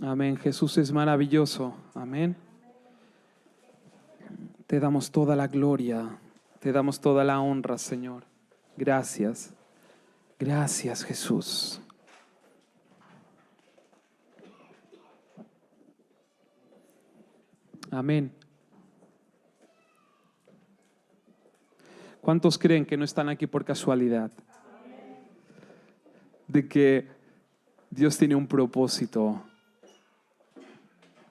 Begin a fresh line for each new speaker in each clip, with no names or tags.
Amén. Jesús es maravilloso. Amén. Te damos toda la gloria, te damos toda la honra, Señor. Gracias. Gracias, Jesús. Amén. ¿Cuántos creen que no están aquí por casualidad? De que Dios tiene un propósito.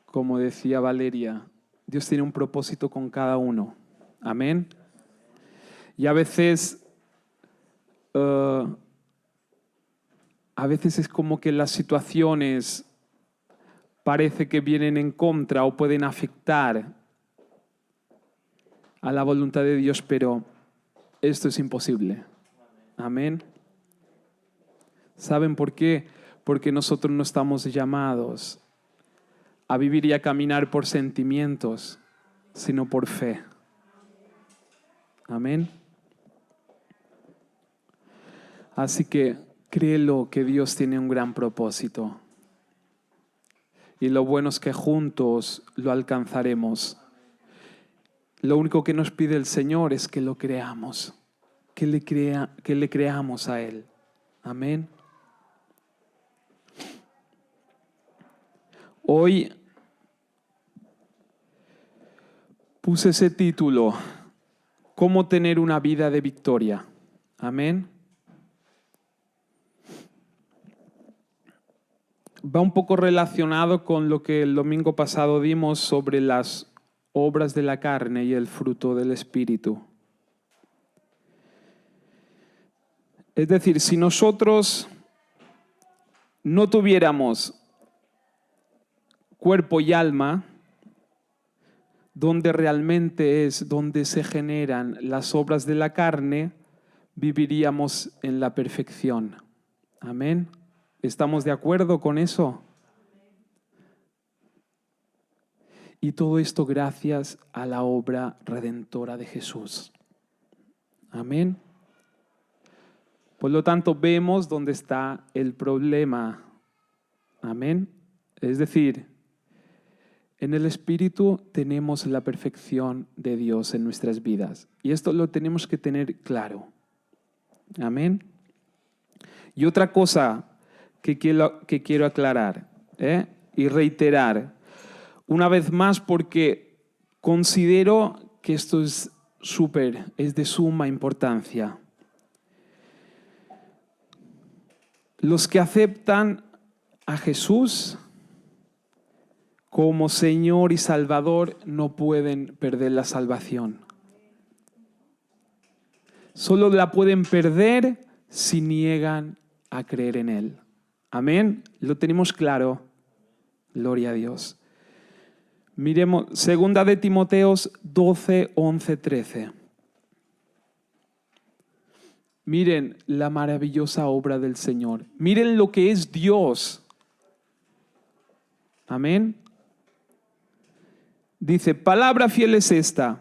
Como decía Valeria, Dios tiene un propósito con cada uno. Amén. Y a veces es como que las situaciones parece que vienen en contra o pueden afectar a la voluntad de Dios, pero esto es imposible. Amén. ¿Saben por qué? Porque nosotros no estamos llamados a vivir y a caminar por sentimientos, sino por fe. Amén. Así que créelo que Dios tiene un gran propósito. Y lo bueno es que juntos lo alcanzaremos. Lo único que nos pide el Señor es que lo creamos, que le creamos a Él. Amén. Hoy puse ese título, ¿Cómo tener una vida de victoria? Amén. Va un poco relacionado con lo que el domingo pasado dimos sobre las obras de la carne y el fruto del Espíritu. Es decir, si nosotros no tuviéramos cuerpo y alma, donde realmente es donde se generan las obras de la carne, viviríamos en la perfección. Amén. ¿Estamos de acuerdo con eso? Y todo esto gracias a la obra redentora de Jesús. Amén. Por lo tanto, vemos dónde está el problema. Amén. Es decir, en el Espíritu tenemos la perfección de Dios en nuestras vidas. Y esto lo tenemos que tener claro. Amén. Y otra cosa que quiero aclarar y reiterar una vez más, porque considero que esto es de suma importancia. Los que aceptan a Jesús como Señor y Salvador no pueden perder la salvación. Solo la pueden perder si niegan a creer en Él. Amén. Lo tenemos claro. Gloria a Dios. Miremos 2 de Timoteo 12, 11, 13. Miren la maravillosa obra del Señor. Miren lo que es Dios. Amén. Dice, palabra fiel es esta.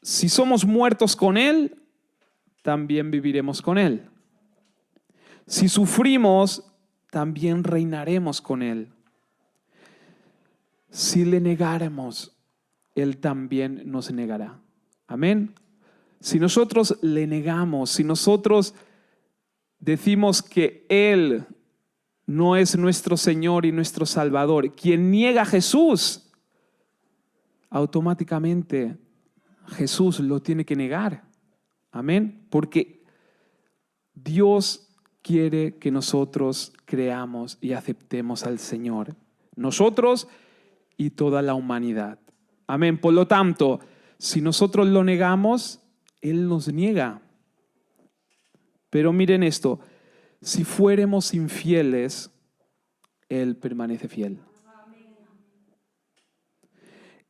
Si somos muertos con Él, también viviremos con Él. Si sufrimos, también reinaremos con Él. Si le negáramos, Él también nos negará. Amén. Si nosotros le negamos, si nosotros decimos que Él no es nuestro Señor y nuestro Salvador, quien niega a Jesús, automáticamente Jesús lo tiene que negar. Amén. Porque Dios quiere que nosotros creamos y aceptemos al Señor. Nosotros y toda la humanidad. Amén. Por lo tanto, si nosotros lo negamos, Él nos niega. Pero miren esto, si fuéramos infieles, Él permanece fiel.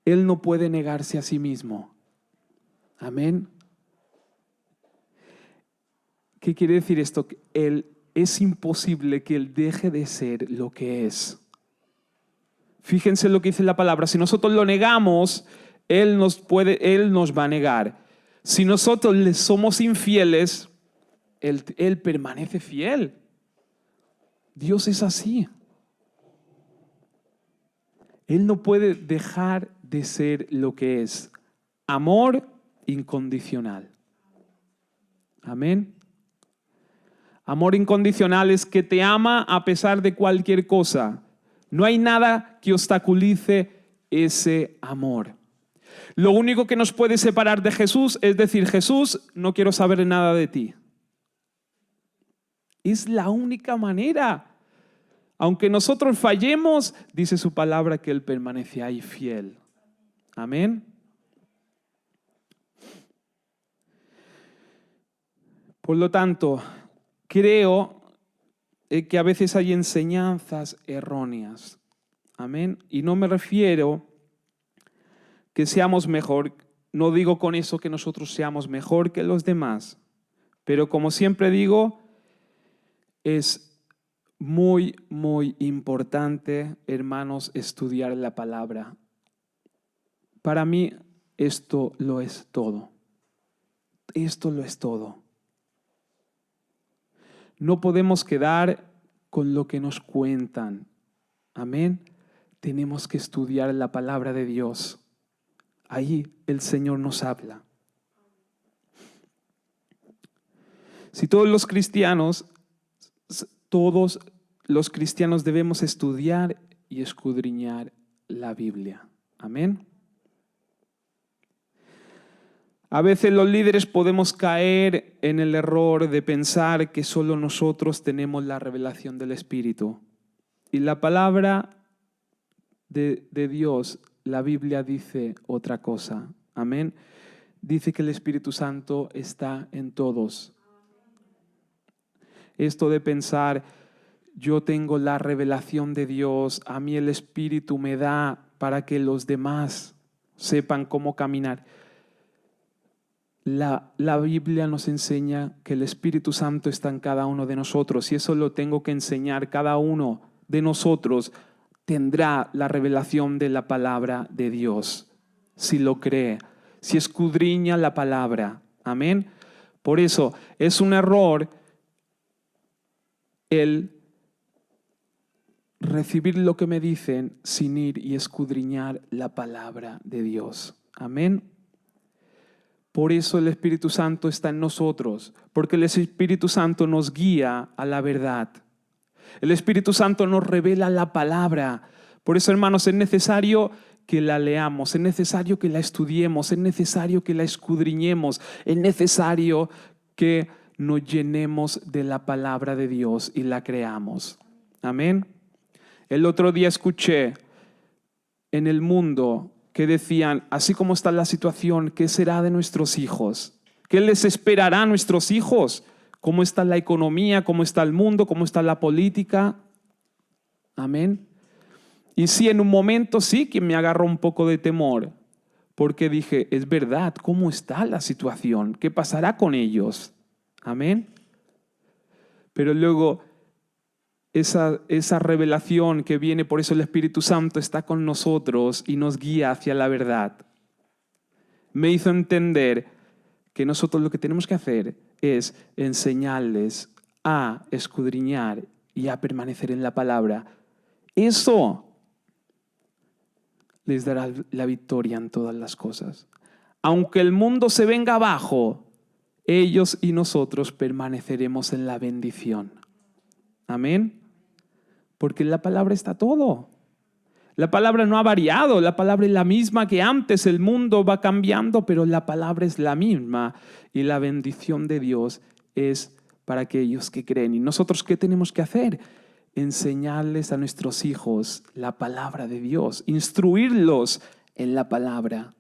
Él no puede negarse a sí mismo. Amén. ¿Qué quiere decir esto? Es imposible que Él deje de ser lo que es. Fíjense lo que dice la palabra. Si nosotros lo negamos, Él nos va a negar. Si nosotros le somos infieles, Él permanece fiel. Dios es así. Él no puede dejar de ser lo que es. Amor incondicional. Amén. Amor incondicional es que te ama a pesar de cualquier cosa. No hay nada que obstaculice ese amor. Lo único que nos puede separar de Jesús es decir, Jesús, no quiero saber nada de ti. Es la única manera. Aunque nosotros fallemos, dice su palabra que Él permanece ahí fiel. Amén. Por lo tanto, creo que a veces hay enseñanzas erróneas. Amén. Y no me refiero que seamos mejor. No digo con eso que nosotros seamos mejor que los demás. Pero como siempre digo, es muy, muy importante, hermanos, estudiar la palabra. Para mí, esto lo es todo. Esto lo es todo. No podemos quedar con lo que nos cuentan. Amén. Tenemos que estudiar la palabra de Dios. Ahí el Señor nos habla. Si todos los cristianos debemos estudiar y escudriñar la Biblia. Amén. A veces los líderes podemos caer en el error de pensar que solo nosotros tenemos la revelación del Espíritu. Y la palabra de Dios, la Biblia dice otra cosa. Amén. Dice que el Espíritu Santo está en todos. Esto de pensar, yo tengo la revelación de Dios, a mí el Espíritu me da para que los demás sepan cómo caminar. La Biblia nos enseña que el Espíritu Santo está en cada uno de nosotros y eso lo tengo que enseñar. Cada uno de nosotros tendrá la revelación de la palabra de Dios, si lo cree, si escudriña la palabra. Amén. Por eso es un error el recibir lo que me dicen sin ir y escudriñar la palabra de Dios. Amén. Por eso el Espíritu Santo está en nosotros, porque el Espíritu Santo nos guía a la verdad. El Espíritu Santo nos revela la palabra. Por eso, hermanos, es necesario que la leamos, es necesario que la estudiemos, es necesario que la escudriñemos, es necesario que nos llenemos de la palabra de Dios y la creamos. Amén. El otro día escuché en el mundo que decían, así como está la situación, ¿qué será de nuestros hijos? ¿Qué les esperará a nuestros hijos? ¿Cómo está la economía? ¿Cómo está el mundo? ¿Cómo está la política? Amén. Y sí, en un momento sí que me agarró un poco de temor, porque dije, es verdad, ¿cómo está la situación? ¿Qué pasará con ellos? Amén. Pero luego esa revelación que viene, por eso el Espíritu Santo está con nosotros y nos guía hacia la verdad. Me hizo entender que nosotros lo que tenemos que hacer es enseñarles a escudriñar y a permanecer en la palabra. Eso les dará la victoria en todas las cosas. Aunque el mundo se venga abajo, ellos y nosotros permaneceremos en la bendición. Amén. Porque en la palabra está todo. La palabra no ha variado, la palabra es la misma que antes. El mundo va cambiando, pero la palabra es la misma. Y la bendición de Dios es para aquellos que creen. ¿Y nosotros qué tenemos que hacer? Enseñarles a nuestros hijos la palabra de Dios, instruirlos en la palabra.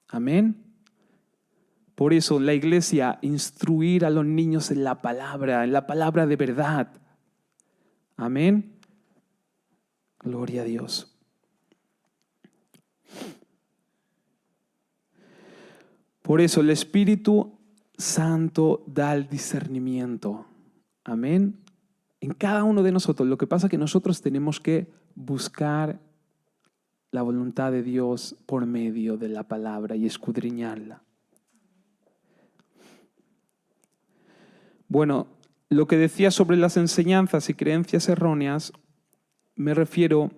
Amén. Por eso la iglesia, instruir a los niños en la palabra de verdad. Amén. Gloria a Dios. Por eso el Espíritu Santo da el discernimiento. Amén. En cada uno de nosotros. Lo que pasa es que nosotros tenemos que buscar la voluntad de Dios por medio de la palabra y escudriñarla. Bueno, lo que decía sobre las enseñanzas y creencias erróneas, me refiero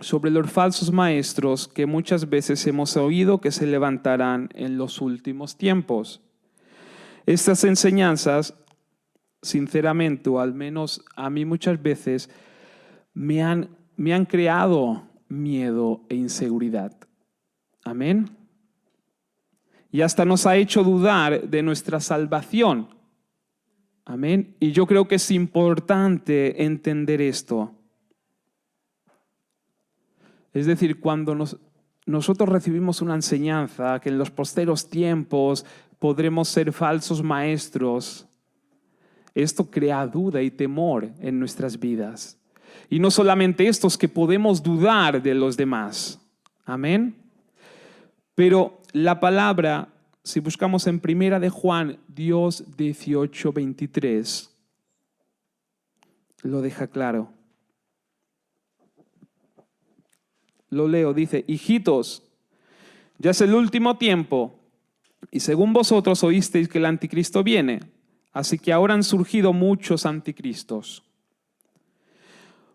sobre los falsos maestros que muchas veces hemos oído que se levantarán en los últimos tiempos. Estas enseñanzas, sinceramente, o al menos a mí muchas veces, me han creado miedo e inseguridad. Amén. Y hasta nos ha hecho dudar de nuestra salvación. Amén. Y yo creo que es importante entender esto. Es decir, cuando nosotros recibimos una enseñanza que en los posteros tiempos podremos ser falsos maestros, esto crea duda y temor en nuestras vidas. Y no solamente esto, es que podemos dudar de los demás. Amén. Pero la palabra, si buscamos en 1 de Juan 18:23, lo deja claro. Lo leo, dice: hijitos, ya es el último tiempo, y según vosotros oísteis que el anticristo viene, así que ahora han surgido muchos anticristos.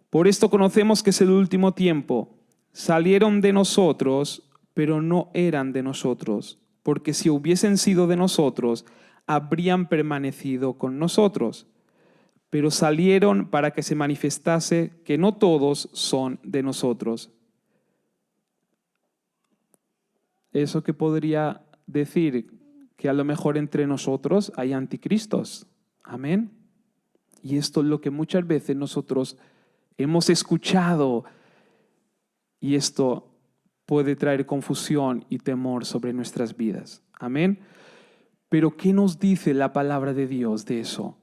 Por esto conocemos que es el último tiempo. Salieron de nosotros, pero no eran de nosotros, porque si hubiesen sido de nosotros, habrían permanecido con nosotros. Pero salieron para que se manifestase que no todos son de nosotros. Eso que podría decir que a lo mejor entre nosotros hay anticristos. Amén. Y esto es lo que muchas veces nosotros hemos escuchado, y esto puede traer confusión y temor sobre nuestras vidas. Amén. Pero ¿qué nos dice la palabra de Dios de eso?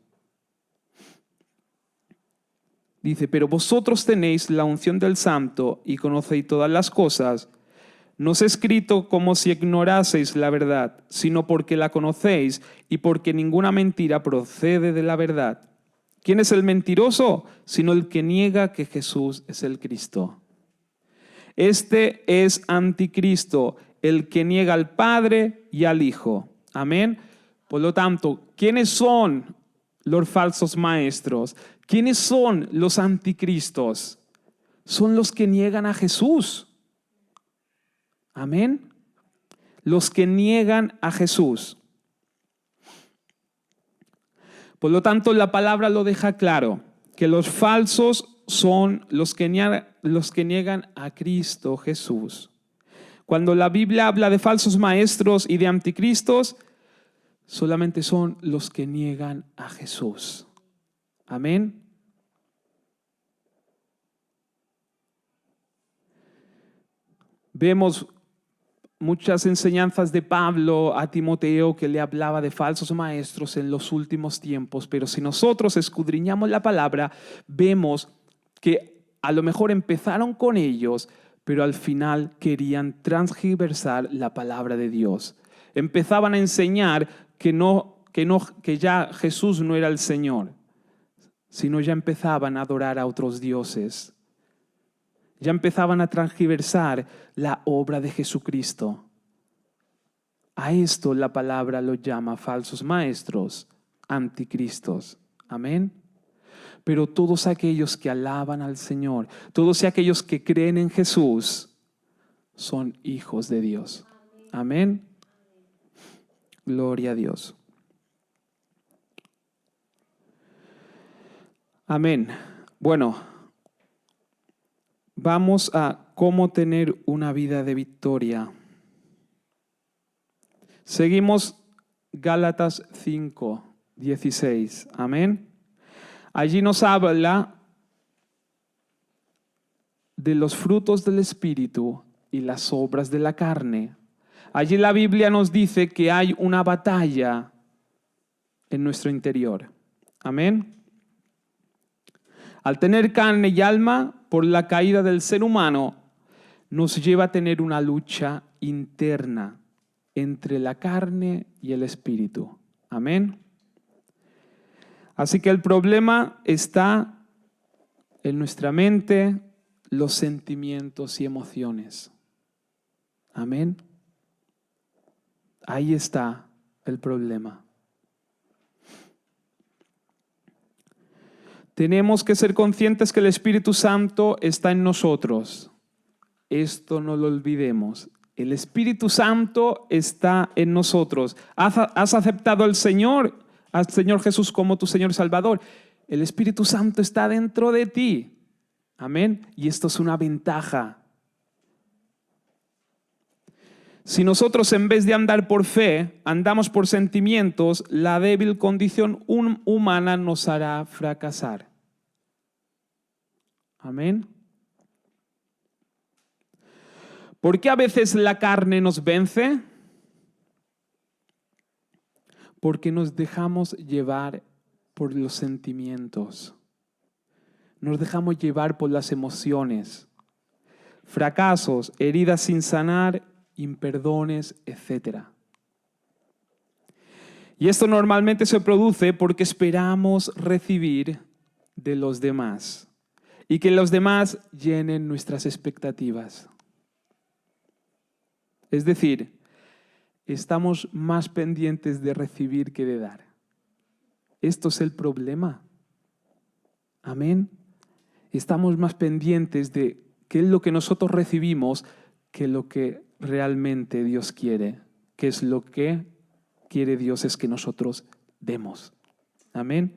Dice: pero vosotros tenéis la unción del Santo y conocéis todas las cosas. No os he escrito como si ignoraseis la verdad, sino porque la conocéis y porque ninguna mentira procede de la verdad. ¿Quién es el mentiroso? Sino el que niega que Jesús es el Cristo. Este es anticristo, el que niega al Padre y al Hijo. Amén. Por lo tanto, ¿quiénes son los falsos maestros? ¿Quiénes son los anticristos? Son los que niegan a Jesús. Amén. Los que niegan a Jesús. Por lo tanto, la palabra lo deja claro, que los falsos son los que niegan a Cristo Jesús. Cuando la Biblia habla de falsos maestros y de anticristos, solamente son los que niegan a Jesús. Amén. Vemos muchas enseñanzas de Pablo a Timoteo que le hablaba de falsos maestros en los últimos tiempos, pero si nosotros escudriñamos la palabra, vemos que a lo mejor empezaron con ellos, pero al final querían transgiversar la palabra de Dios. Empezaban a enseñar que ya Jesús no era el Señor, sino ya empezaban a adorar a otros dioses. Ya empezaban a transgiversar la obra de Jesucristo. A esto la palabra lo llama falsos maestros, anticristos. Amén. Pero todos aquellos que alaban al Señor, todos aquellos que creen en Jesús, son hijos de Dios. Amén. Gloria a Dios. Amén. Bueno. Vamos a cómo tener una vida de victoria. Seguimos Gálatas 5:16. Amén. Allí nos habla de los frutos del Espíritu y las obras de la carne. Allí la Biblia nos dice que hay una batalla en nuestro interior. Amén. Al tener carne y alma, por la caída del ser humano, nos lleva a tener una lucha interna entre la carne y el espíritu. Amén. Así que el problema está en nuestra mente, los sentimientos y emociones. Amén. Ahí está el problema. Tenemos que ser conscientes que el Espíritu Santo está en nosotros. Esto no lo olvidemos. El Espíritu Santo está en nosotros. ¿Has aceptado al Señor Jesús como tu Señor y Salvador? El Espíritu Santo está dentro de ti. Amén. Y esto es una ventaja. Si nosotros en vez de andar por fe, andamos por sentimientos, la débil condición humana nos hará fracasar. Amén. ¿Por qué a veces la carne nos vence? Porque nos dejamos llevar por los sentimientos. Nos dejamos llevar por las emociones. Fracasos, heridas sin sanar, imperdones, etc. Y esto normalmente se produce porque esperamos recibir de los demás y que los demás llenen nuestras expectativas. Es decir, estamos más pendientes de recibir que de dar. Esto es el problema. Amén. Estamos más pendientes de qué es lo que nosotros recibimos que lo que realmente Dios quiere. ¿Qué es lo que quiere Dios? Es que nosotros demos. Amén.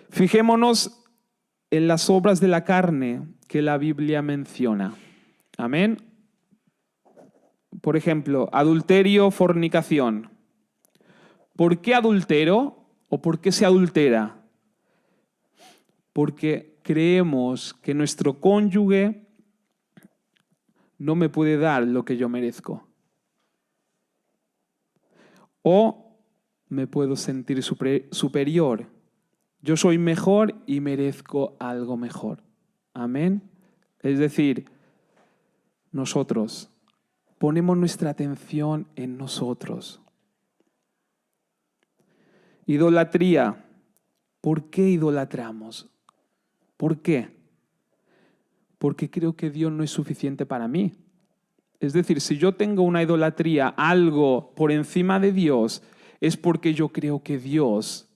Fijémonos en las obras de la carne que la Biblia menciona. Amén. Por ejemplo, adulterio, fornicación. ¿Por qué adultero o por qué se adultera? Porque creemos que nuestro cónyuge no me puede dar lo que yo merezco. O me puedo sentir superior. Yo soy mejor y merezco algo mejor. Amén. Es decir, nosotros ponemos nuestra atención en nosotros. Idolatría. ¿Por qué idolatramos? ¿Por qué? Porque creo que Dios no es suficiente para mí. Es decir, si yo tengo una idolatría, algo por encima de Dios, es porque yo creo que Dios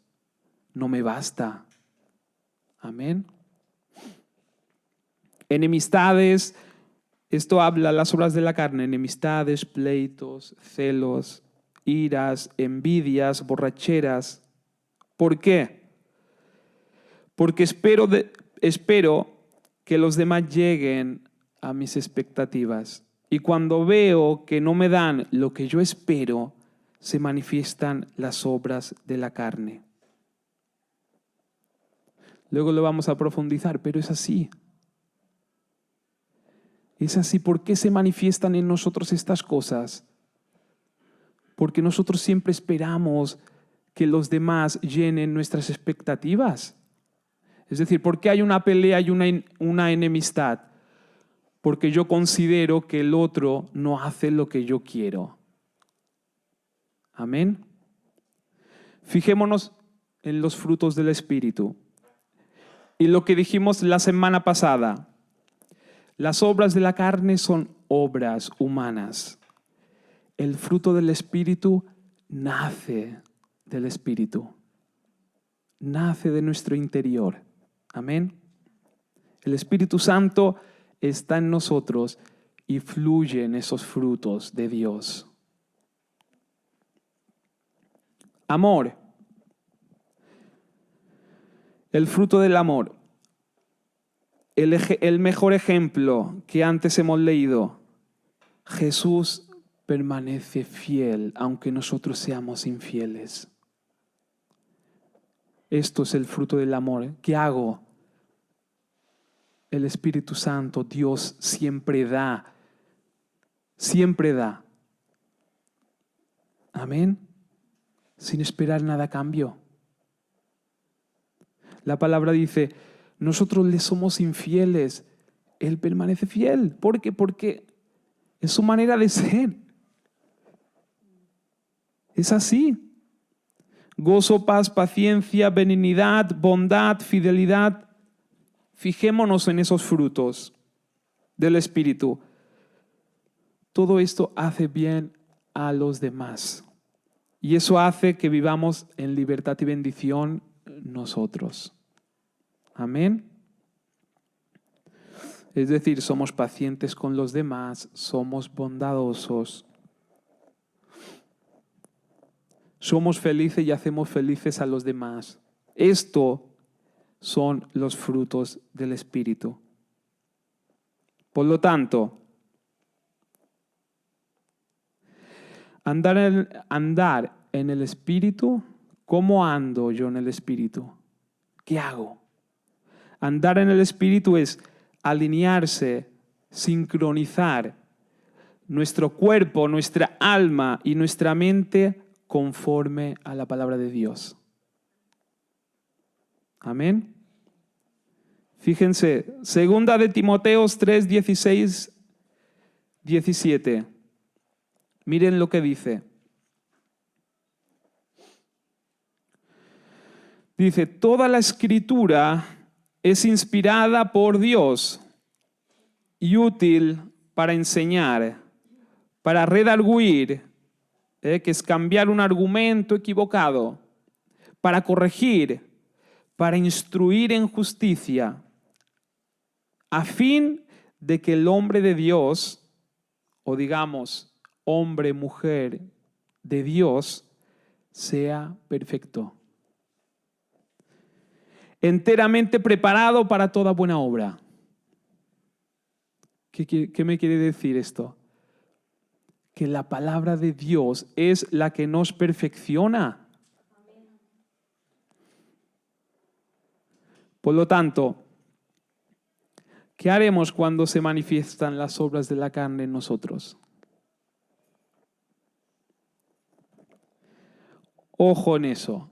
no me basta. Amén. Enemistades. Esto habla las obras de la carne, enemistades, pleitos, celos, iras, envidias, borracheras. ¿Por qué? Porque espero que los demás lleguen a mis expectativas. Y cuando veo que no me dan lo que yo espero, se manifiestan las obras de la carne. Luego lo vamos a profundizar, pero es así. Es así. ¿Por qué se manifiestan en nosotros estas cosas? Porque nosotros siempre esperamos que los demás llenen nuestras expectativas. Es decir, ¿por qué hay una pelea y una enemistad? Porque yo considero que el otro no hace lo que yo quiero. Amén. Fijémonos en los frutos del Espíritu. Y lo que dijimos la semana pasada. Las obras de la carne son obras humanas. El fruto del Espíritu nace del Espíritu. Nace de nuestro interior. Amén. El Espíritu Santo está en nosotros y fluye en esos frutos de Dios. Amor. El fruto del amor. El mejor ejemplo que antes hemos leído. Jesús permanece fiel aunque nosotros seamos infieles. Esto es el fruto del amor. ¿Qué hago? El Espíritu Santo, Dios siempre da. Siempre da. Amén. Sin esperar nada a cambio. La palabra dice, nosotros le somos infieles. Él permanece fiel. ¿Por qué? Porque es su manera de ser. Es así. Gozo, paz, paciencia, benignidad, bondad, fidelidad. Fijémonos en esos frutos del Espíritu. Todo esto hace bien a los demás. Y eso hace que vivamos en libertad y bendición nosotros. Amén. Es decir, somos pacientes con los demás, somos bondadosos, somos felices y hacemos felices a los demás. Esto son los frutos del Espíritu. Por lo tanto, andar en el Espíritu, ¿cómo ando yo en el Espíritu? ¿Qué hago? Andar en el Espíritu es alinearse, sincronizar nuestro cuerpo, nuestra alma y nuestra mente conforme a la palabra de Dios. Amén. Fíjense, 2 de Timoteo 3, 16, 17. Miren lo que dice. Dice, toda la Escritura es inspirada por Dios y útil para enseñar, para redarguir, que es cambiar un argumento equivocado, para corregir, para instruir en justicia, a fin de que el hombre de Dios, o digamos, hombre, mujer de Dios, sea perfecto, enteramente preparado para toda buena obra. ¿Qué me quiere decir esto? Que la palabra de Dios es la que nos perfecciona. Por lo tanto, ¿qué haremos cuando se manifiestan las obras de la carne en nosotros? Ojo en eso.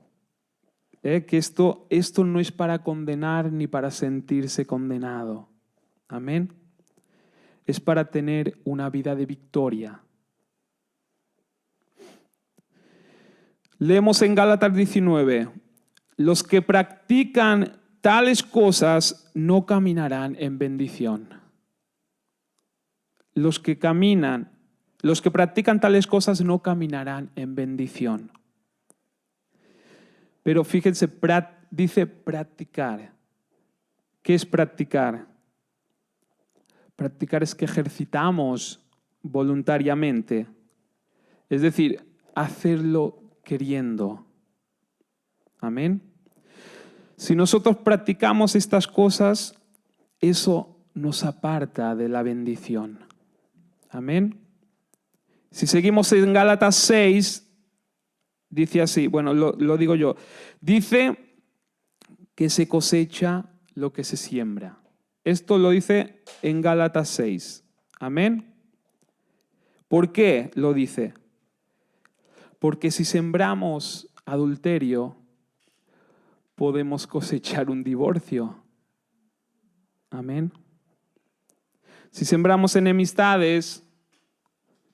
Que esto no es para condenar ni para sentirse condenado. Amén. Es para tener una vida de victoria. Leemos en Gálatas 19. Los que practican tales cosas no caminarán en bendición. Los que practican tales cosas no caminarán en bendición. Pero fíjense, dice practicar. ¿Qué es practicar? Practicar es que ejercitamos voluntariamente. Es decir, hacerlo queriendo. Amén. Si nosotros practicamos estas cosas, eso nos aparta de la bendición. Amén. Si seguimos en Gálatas 6, dice así, bueno, lo digo yo. Dice que se cosecha lo que se siembra. Esto lo dice en Gálatas 6. Amén. ¿Por qué lo dice? Porque si sembramos adulterio, podemos cosechar un divorcio. Amén. Si sembramos enemistades,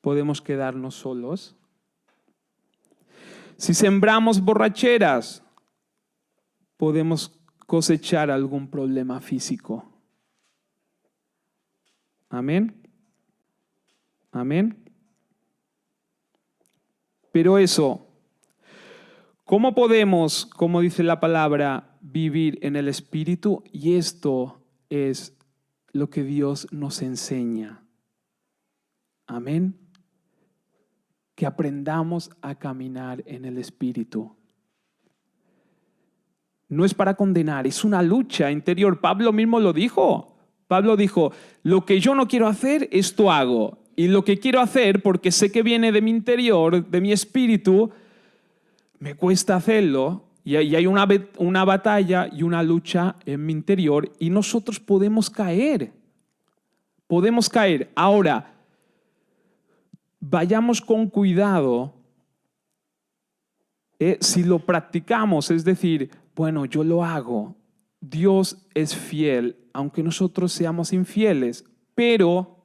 podemos quedarnos solos. Si sembramos borracheras, podemos cosechar algún problema físico. Amén. Amén. Pero eso, ¿cómo podemos, como dice la palabra, vivir en el Espíritu? Y esto es lo que Dios nos enseña. Amén. Que aprendamos a caminar en el Espíritu. No es para condenar, es una lucha interior. Pablo mismo lo dijo. Pablo dijo, lo que yo no quiero hacer, esto hago. Y lo que quiero hacer, porque sé que viene de mi interior, de mi espíritu, me cuesta hacerlo. Y hay una batalla y una lucha en mi interior y nosotros podemos caer. Podemos caer. Ahora, vayamos con cuidado si lo practicamos, es decir, bueno, yo lo hago. Dios es fiel, aunque nosotros seamos infieles, pero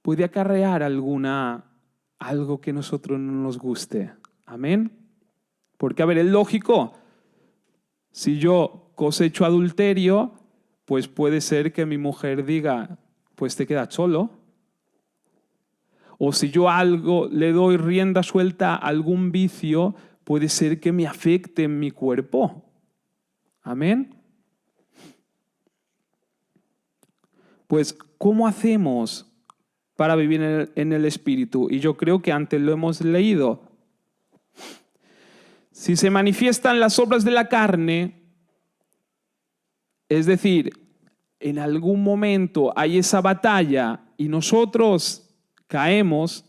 puede acarrear algo que a nosotros no nos guste. Amén. Porque, a ver, es lógico, si yo cosecho adulterio, pues puede ser que mi mujer diga, pues te quedas solo. O si yo le doy rienda suelta a algún vicio, puede ser que me afecte en mi cuerpo. Amén. Pues, ¿cómo hacemos para vivir en el Espíritu? Y yo creo que antes lo hemos leído. Si se manifiestan las obras de la carne, es decir, en algún momento hay esa batalla y nosotros caemos,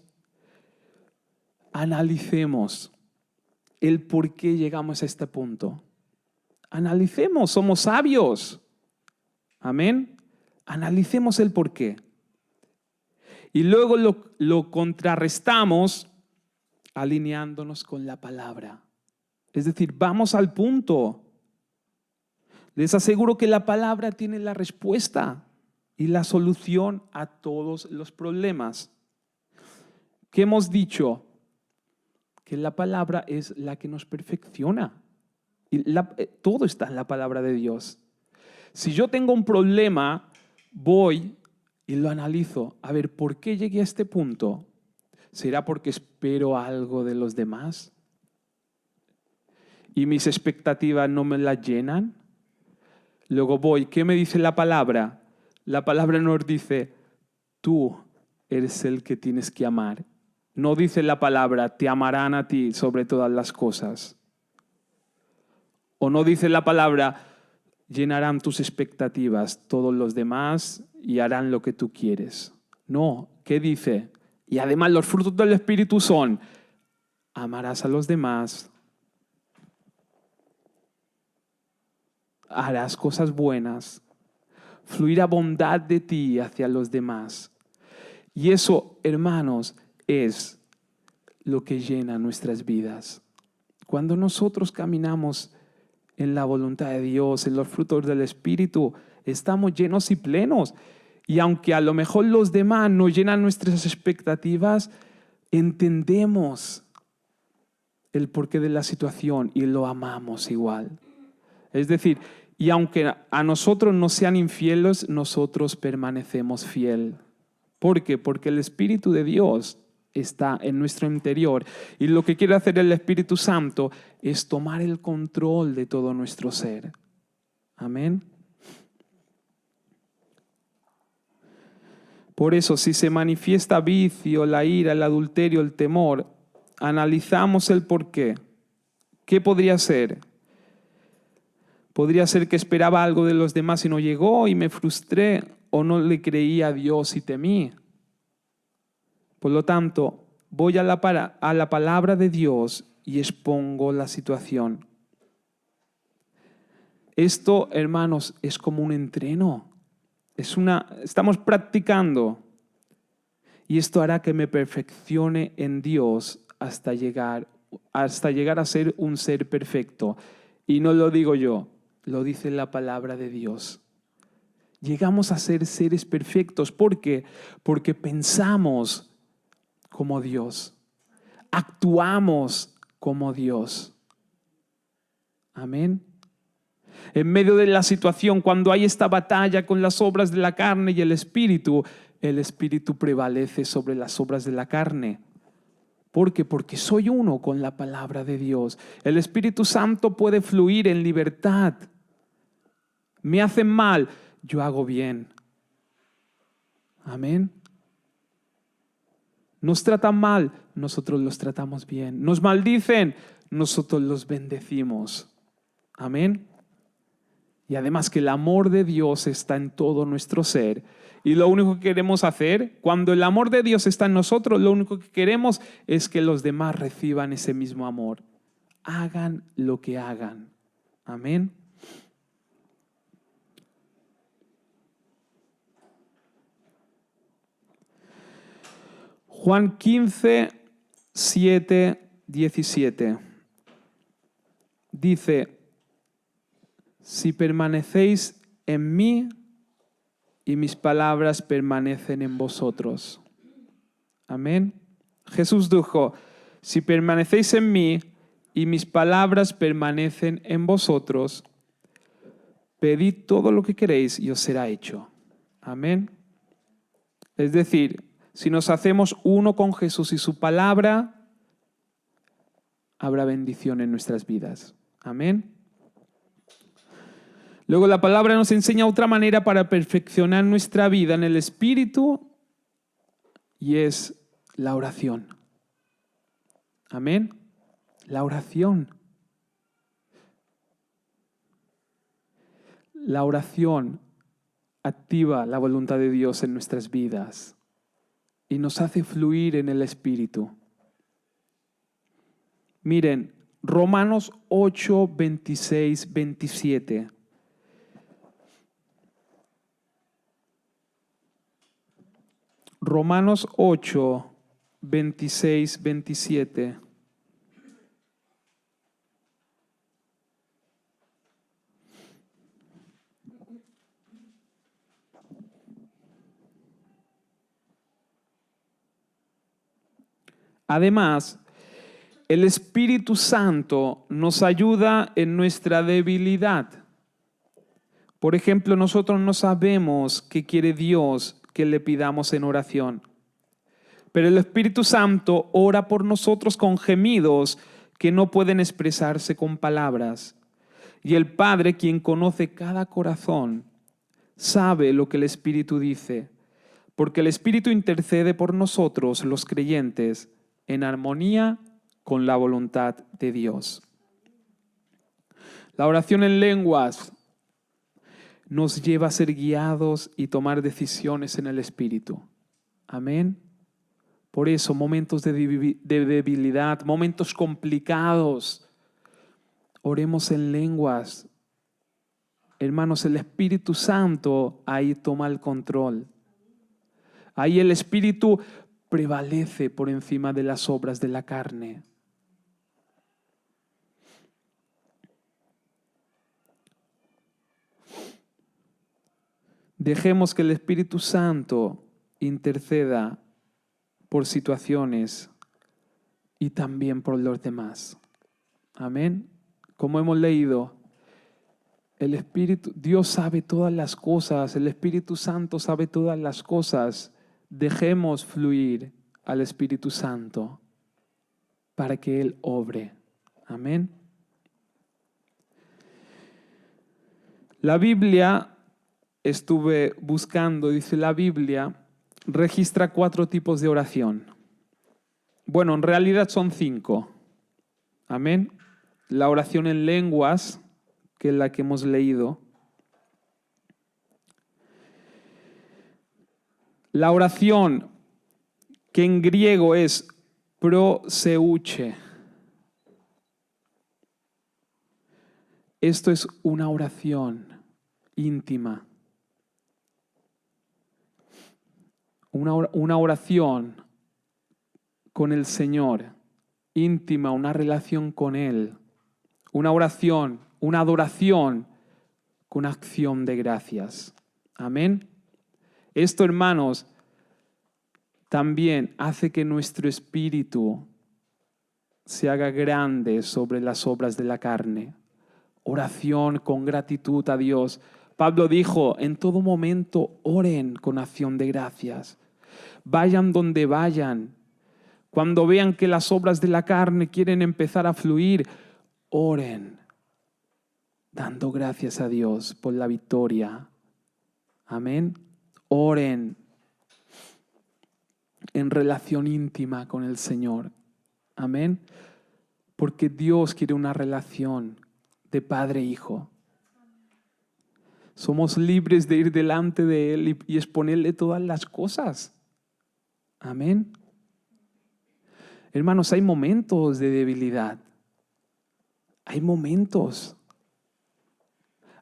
analicemos el por qué llegamos a este punto. Analicemos, somos sabios. Amén. Analicemos el por qué. Y luego lo contrarrestamos alineándonos con la palabra. Es decir, vamos al punto. Les aseguro que la palabra tiene la respuesta y la solución a todos los problemas. ¿Qué hemos dicho? Que la palabra es la que nos perfecciona. Y todo está en la palabra de Dios. Si yo tengo un problema, voy y lo analizo. A ver, ¿por qué llegué a este punto? ¿Será porque espero algo de los demás? ¿Y mis expectativas no me las llenan? Luego voy, ¿qué me dice la palabra? La palabra nos dice, tú eres el que tienes que amar. No dice la palabra, te amarán a ti sobre todas las cosas. O no dice la palabra, llenarán tus expectativas todos los demás y harán lo que tú quieres. No, ¿qué dice? Y además los frutos del Espíritu son, amarás a los demás, harás cosas buenas, fluirá bondad de ti hacia los demás. Y eso, hermanos, es lo que llena nuestras vidas. Cuando nosotros caminamos en la voluntad de Dios, en los frutos del Espíritu, estamos llenos y plenos. Y aunque a lo mejor los demás no llenan nuestras expectativas, entendemos el porqué de la situación y lo amamos igual. Es decir, y aunque a nosotros nos sean infieles, nosotros permanecemos fiel. ¿Por qué? Porque el Espíritu de Dios está en nuestro interior. Y lo que quiere hacer el Espíritu Santo es tomar el control de todo nuestro ser. Amén. Por eso, si se manifiesta vicio, la ira, el adulterio, el temor, analizamos el por qué. ¿Qué podría ser? Podría ser que esperaba algo de los demás y no llegó y me frustré, o no le creí a Dios y temí. Por lo tanto, voy a la palabra de Dios y expongo la situación. Esto, hermanos, es como un entreno. Estamos practicando. Y esto hará que me perfeccione en Dios hasta llegar a ser un ser perfecto. Y no lo digo yo, lo dice la palabra de Dios. Llegamos a ser seres perfectos. ¿Por qué? Porque pensamos como Dios. Actuamos como Dios. Amén. En medio de la situación, cuando hay esta batalla con las obras de la carne y el Espíritu prevalece sobre las obras de la carne. ¿Por qué? Porque soy uno con la palabra de Dios. El Espíritu Santo puede fluir en libertad. Me hacen mal, yo hago bien. Amén. Nos tratan mal, nosotros los tratamos bien. Nos maldicen, nosotros los bendecimos. Amén. Y además que el amor de Dios está en todo nuestro ser. Y lo único que queremos hacer, cuando el amor de Dios está en nosotros, lo único que queremos es que los demás reciban ese mismo amor. Hagan lo que hagan. Amén. Juan 15, 7, 17. Dice, si permanecéis en mí y mis palabras permanecen en vosotros. Amén. Jesús dijo, si permanecéis en mí y mis palabras permanecen en vosotros, pedid todo lo que queréis y os será hecho. Amén. Es decir, si nos hacemos uno con Jesús y su palabra, habrá bendición en nuestras vidas. Amén. Luego la palabra nos enseña otra manera para perfeccionar nuestra vida en el Espíritu y es la oración. Amén. La oración. La oración activa la voluntad de Dios en nuestras vidas y nos hace fluir en el Espíritu. Miren, Romanos 8, 26, 27. Romanos 8, 26, 27. Además, el Espíritu Santo nos ayuda en nuestra debilidad. Por ejemplo, nosotros no sabemos qué quiere Dios que le pidamos en oración. Pero el Espíritu Santo ora por nosotros con gemidos que no pueden expresarse con palabras. Y el Padre, quien conoce cada corazón, sabe lo que el Espíritu dice, porque el Espíritu intercede por nosotros, los creyentes, en armonía con la voluntad de Dios. La oración en lenguas nos lleva a ser guiados y tomar decisiones en el Espíritu. Amén. Por eso, momentos de debilidad, momentos complicados, oremos en lenguas. Hermanos, el Espíritu Santo ahí toma el control. Ahí el Espíritu prevalece por encima de las obras de la carne. Dejemos que el Espíritu Santo interceda por situaciones y también por los demás. Amén. Como hemos leído, el Espíritu, Dios sabe todas las cosas, el Espíritu Santo sabe todas las cosas. Dejemos fluir al Espíritu Santo para que Él obre. Amén. La Biblia, estuve buscando, dice la Biblia, registra 4 tipos de oración. Bueno, en realidad son 5. Amén. La oración en lenguas, que es la que hemos leído. La oración que en griego es proseuche. Esto es una oración íntima. Una oración con el Señor, íntima, una relación con Él. Una oración, una adoración con acción de gracias. Amén. Esto, hermanos, también hace que nuestro espíritu se haga grande sobre las obras de la carne. Oración con gratitud a Dios. Pablo dijo, en todo momento oren con acción de gracias. Vayan donde vayan. Cuando vean que las obras de la carne quieren empezar a fluir, oren, dando gracias a Dios por la victoria. Amén. Oren en relación íntima con el Señor. Amén. Porque Dios quiere una relación de padre e hijo. Somos libres de ir delante de Él y exponerle todas las cosas. Amén. Hermanos, hay momentos de debilidad. Hay momentos.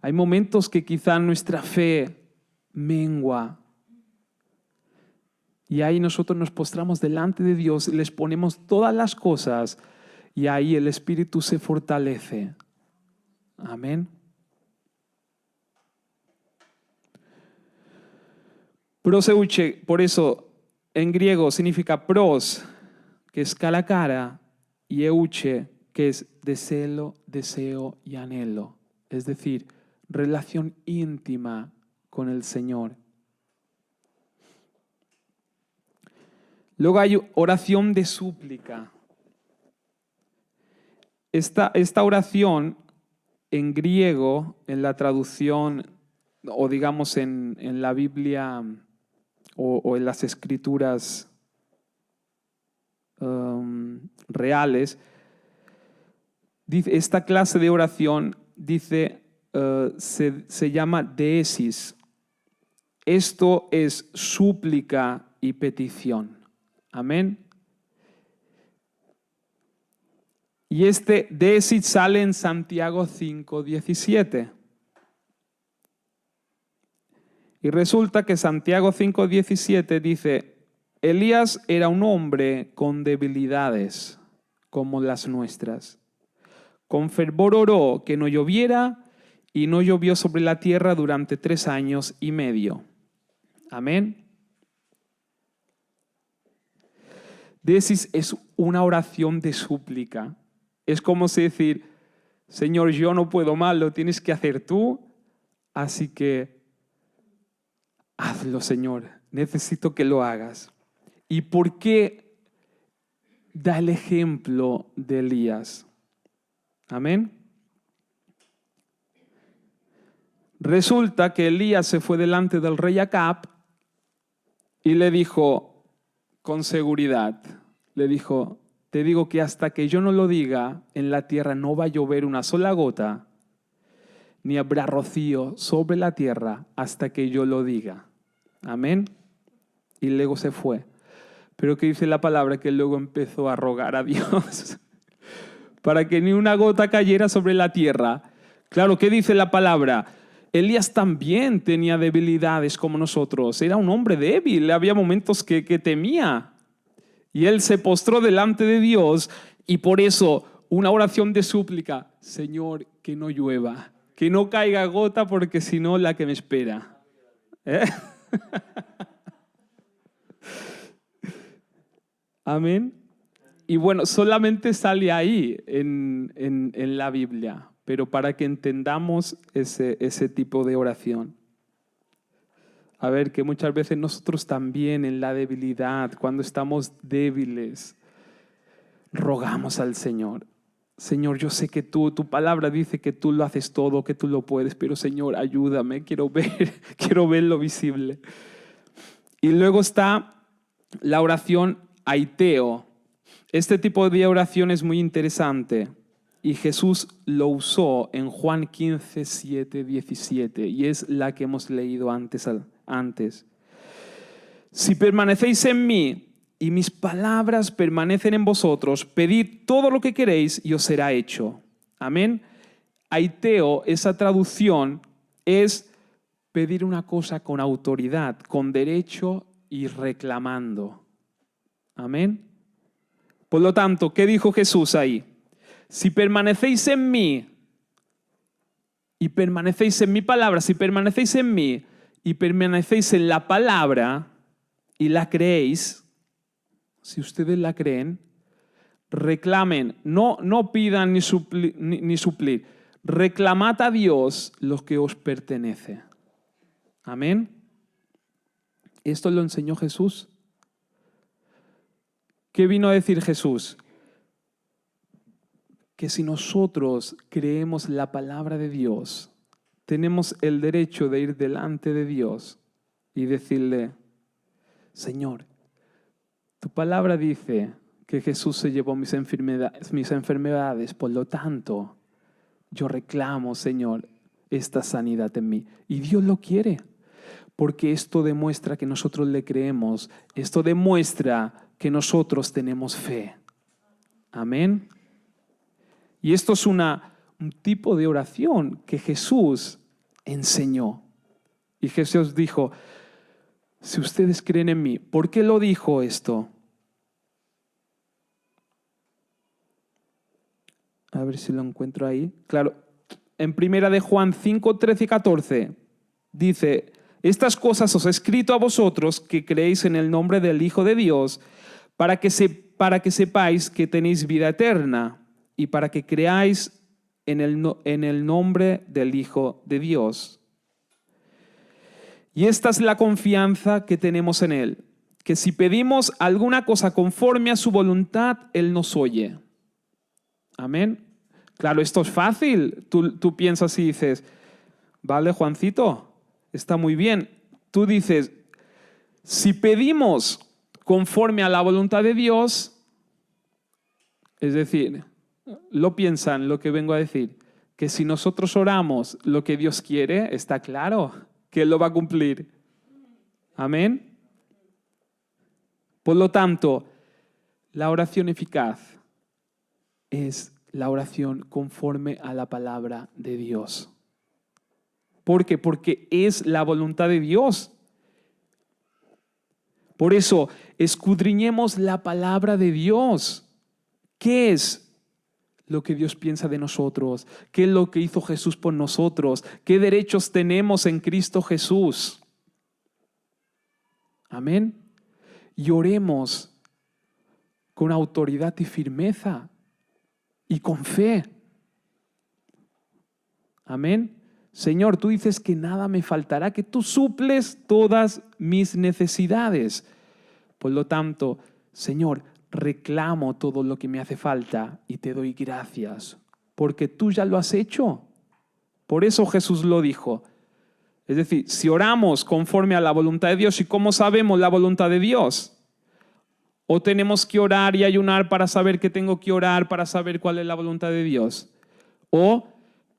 Hay momentos que quizá nuestra fe mengua. Y ahí nosotros nos postramos delante de Dios y les ponemos todas las cosas y ahí el Espíritu se fortalece. Amén. Proseuche, por eso en griego significa pros, que es cara a cara, y euche, que es deseo y anhelo. Es decir, relación íntima con el Señor. Luego hay oración de súplica. Esta oración en griego, en la traducción, o digamos en la Biblia o en las escrituras reales, dice, esta clase de oración dice, se llama deesis. Esto es súplica y petición. Amén. Y este deesis sale en Santiago 5:17. Y resulta que Santiago 5:17 dice, Elías era un hombre con debilidades como las nuestras. Con fervor oró que no lloviera y no llovió sobre la tierra durante 3 años y medio. Amén. Deesis es una oración de súplica. Es como si decir, Señor, yo no puedo más, lo tienes que hacer tú, así que hazlo, Señor. Necesito que lo hagas. ¿Y por qué da el ejemplo de Elías? Amén. Resulta que Elías se fue delante del rey Acab y le dijo con seguridad, le dijo, te digo que hasta que yo no lo diga, en la tierra no va a llover una sola gota, ni habrá rocío sobre la tierra hasta que yo lo diga. Amén. Y luego se fue. Pero que dice la palabra que luego empezó a rogar a Dios para que ni una gota cayera sobre la tierra. Claro, ¿qué dice la palabra? Elías también tenía debilidades como nosotros. Era un hombre débil. Había momentos que temía. Y él se postró delante de Dios y por eso una oración de súplica. Señor, que no llueva, que no caiga gota porque si no la que me espera. Amén. Y bueno, solamente sale ahí en la Biblia, pero para que entendamos ese tipo de oración. A ver, que muchas veces nosotros también en la debilidad, cuando estamos débiles, rogamos al Señor. Señor, yo sé que tu palabra dice que tú lo haces todo, que tú lo puedes, pero Señor, ayúdame, quiero ver lo visible. Y luego está la oración aiteo. Este tipo de oración es muy interesante y Jesús lo usó en Juan 15, 7, 17 y es la que hemos leído antes. Si permanecéis en mí y mis palabras permanecen en vosotros, pedid todo lo que queréis y os será hecho. Amén. Aiteo, esa traducción es pedir una cosa con autoridad, con derecho y reclamando. Amén. Por lo tanto, ¿qué dijo Jesús ahí? Si permanecéis en mí y permanecéis en mi palabra, si permanecéis en mí y permanecéis en la palabra y la creéis, si ustedes la creen, reclamen, no pidan ni suplir, reclamad a Dios lo que os pertenece. Amén. Esto lo enseñó Jesús. ¿Qué vino a decir Jesús? Que si nosotros creemos la palabra de Dios, tenemos el derecho de ir delante de Dios y decirle, Señor, tu palabra dice que Jesús se llevó mis enfermedades, por lo tanto, yo reclamo, Señor, esta sanidad en mí. Y Dios lo quiere, porque esto demuestra que nosotros le creemos, esto demuestra que nosotros tenemos fe. Amén. Y esto es un tipo de oración que Jesús enseñó. Y Jesús dijo, si ustedes creen en mí, ¿por qué lo dijo esto? A ver si lo encuentro ahí. Claro, en 1 de Juan 5, 13 y 14 dice, estas cosas os he escrito a vosotros que creéis en el nombre del Hijo de Dios, para que sepáis que tenéis vida eterna y para que creáis en el nombre del Hijo de Dios. Y esta es la confianza que tenemos en Él, que si pedimos alguna cosa conforme a su voluntad, Él nos oye. Amén. Claro, esto es fácil. Tú piensas y dices, vale, Juancito, está muy bien. Tú dices, si pedimos conforme a la voluntad de Dios, es decir, lo piensan lo que vengo a decir, que si nosotros oramos lo que Dios quiere, está claro que Él lo va a cumplir. Amén. Por lo tanto, la oración eficaz es la oración conforme a la palabra de Dios. ¿Por qué? Porque es la voluntad de Dios. Por eso, escudriñemos la palabra de Dios. ¿Qué es lo que Dios piensa de nosotros? ¿Qué es lo que hizo Jesús por nosotros? ¿Qué derechos tenemos en Cristo Jesús? Amén. Y oremos con autoridad y firmeza y con fe. Amén. Señor, tú dices que nada me faltará, que tú suples todas mis necesidades. Por lo tanto, Señor, reclamo todo lo que me hace falta y te doy gracias, porque tú ya lo has hecho. Por eso Jesús lo dijo. Es decir, si oramos conforme a la voluntad de Dios, ¿y cómo sabemos la voluntad de Dios? ¿O tenemos que orar y ayunar para saber que tengo que orar, para saber cuál es la voluntad de Dios? ¿O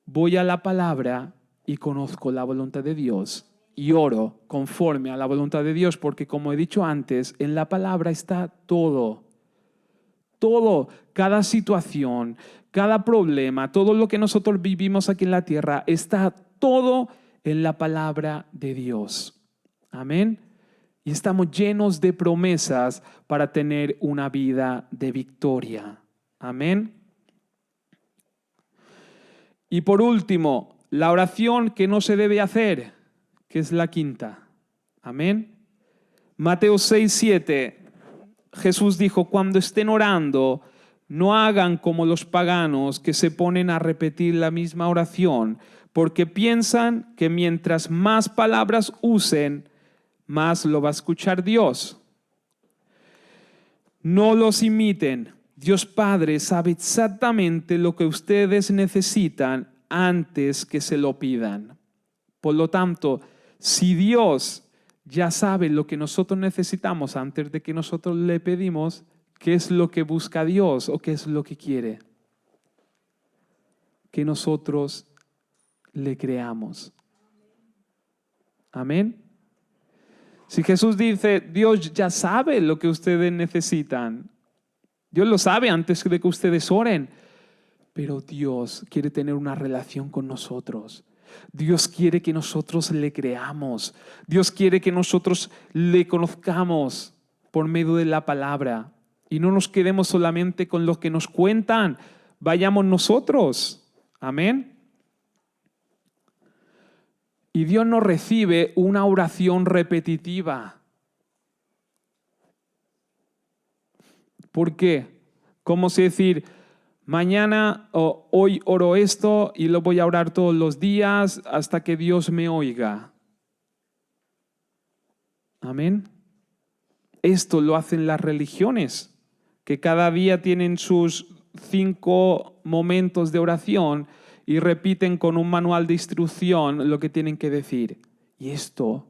voy a la palabra y conozco la voluntad de Dios y oro conforme a la voluntad de Dios? Porque como he dicho antes, en la palabra está todo. Todo, cada situación, cada problema, todo lo que nosotros vivimos aquí en la tierra, está todo en la palabra de Dios. Amén. Y estamos llenos de promesas para tener una vida de victoria. Amén. Y por último, la oración que no se debe hacer, que es la quinta. Amén. Mateo 6:7, Jesús dijo, cuando estén orando, no hagan como los paganos que se ponen a repetir la misma oración, porque piensan que mientras más palabras usen, más lo va a escuchar Dios. No los imiten. Dios Padre sabe exactamente lo que ustedes necesitan antes que se lo pidan. Por lo tanto, si Dios ya sabe lo que nosotros necesitamos antes de que nosotros le pedimos, ¿qué es lo que busca Dios o qué es lo que quiere? Que nosotros le creamos. Amén. Si Jesús dice, Dios ya sabe lo que ustedes necesitan. Dios lo sabe antes de que ustedes oren. Pero Dios quiere tener una relación con nosotros. Dios quiere que nosotros le creamos. Dios quiere que nosotros le conozcamos por medio de la palabra. Y no nos quedemos solamente con lo que nos cuentan. Vayamos nosotros. Amén. Y Dios no recibe una oración repetitiva. ¿Por qué? Como si decir, mañana o hoy oro esto y lo voy a orar todos los días hasta que Dios me oiga. Amén. Esto lo hacen las religiones, que cada día tienen sus 5 momentos de oración y repiten con un manual de instrucción lo que tienen que decir. Y esto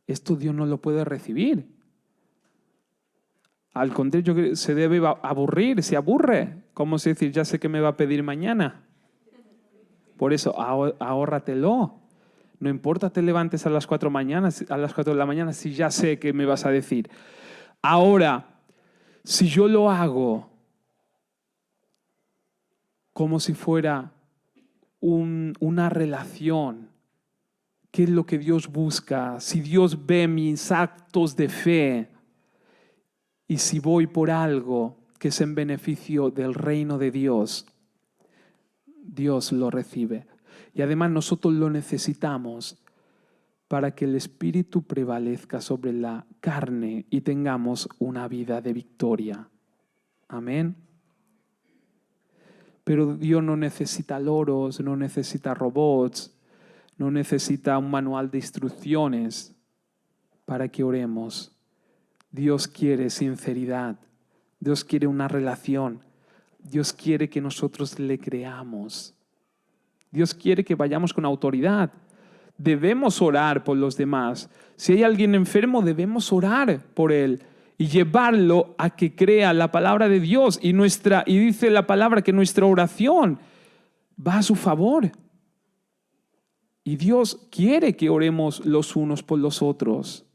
Dios no lo puede recibir. Al contrario, se debe aburrir, se aburre. ¿Cómo se dice? Ya sé que me va a pedir mañana. Por eso, ahórratelo. No importa te levantes a las 4 de la mañana, si ya sé que me vas a decir. Ahora, si yo lo hago como si fuera una relación, ¿qué es lo que Dios busca? Si Dios ve mis actos de fe y si voy por algo que es en beneficio del reino de Dios, Dios lo recibe. Y además nosotros lo necesitamos para que el Espíritu prevalezca sobre la carne y tengamos una vida de victoria. Amén. Pero Dios no necesita loros, no necesita robots, no necesita un manual de instrucciones para que oremos. Dios quiere sinceridad, Dios quiere una relación. Dios quiere que nosotros le creamos. Dios quiere que vayamos con autoridad. Debemos orar por los demás. Si hay alguien enfermo, debemos orar por él y llevarlo a que crea la palabra de Dios. Y dice la palabra que nuestra oración va a su favor. Y Dios quiere que oremos los unos por los otros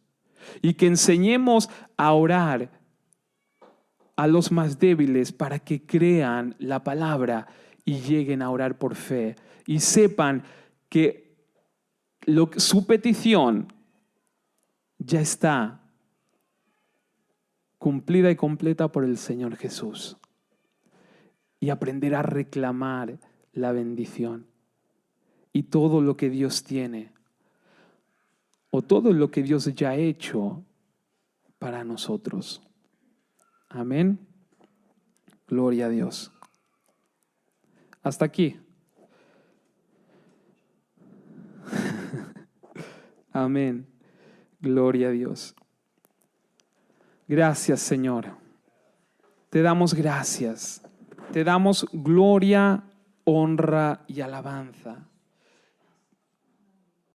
y que enseñemos a orar a los más débiles para que crean la palabra y lleguen a orar por fe y sepan que su petición ya está cumplida y completa por el Señor Jesús, y aprender a reclamar la bendición y todo lo que Dios tiene o todo lo que Dios ya ha hecho para nosotros. Amén. Gloria a Dios. Hasta aquí. Amén. Gloria a Dios. Gracias, Señor. Te damos gracias. Te damos gloria, honra y alabanza.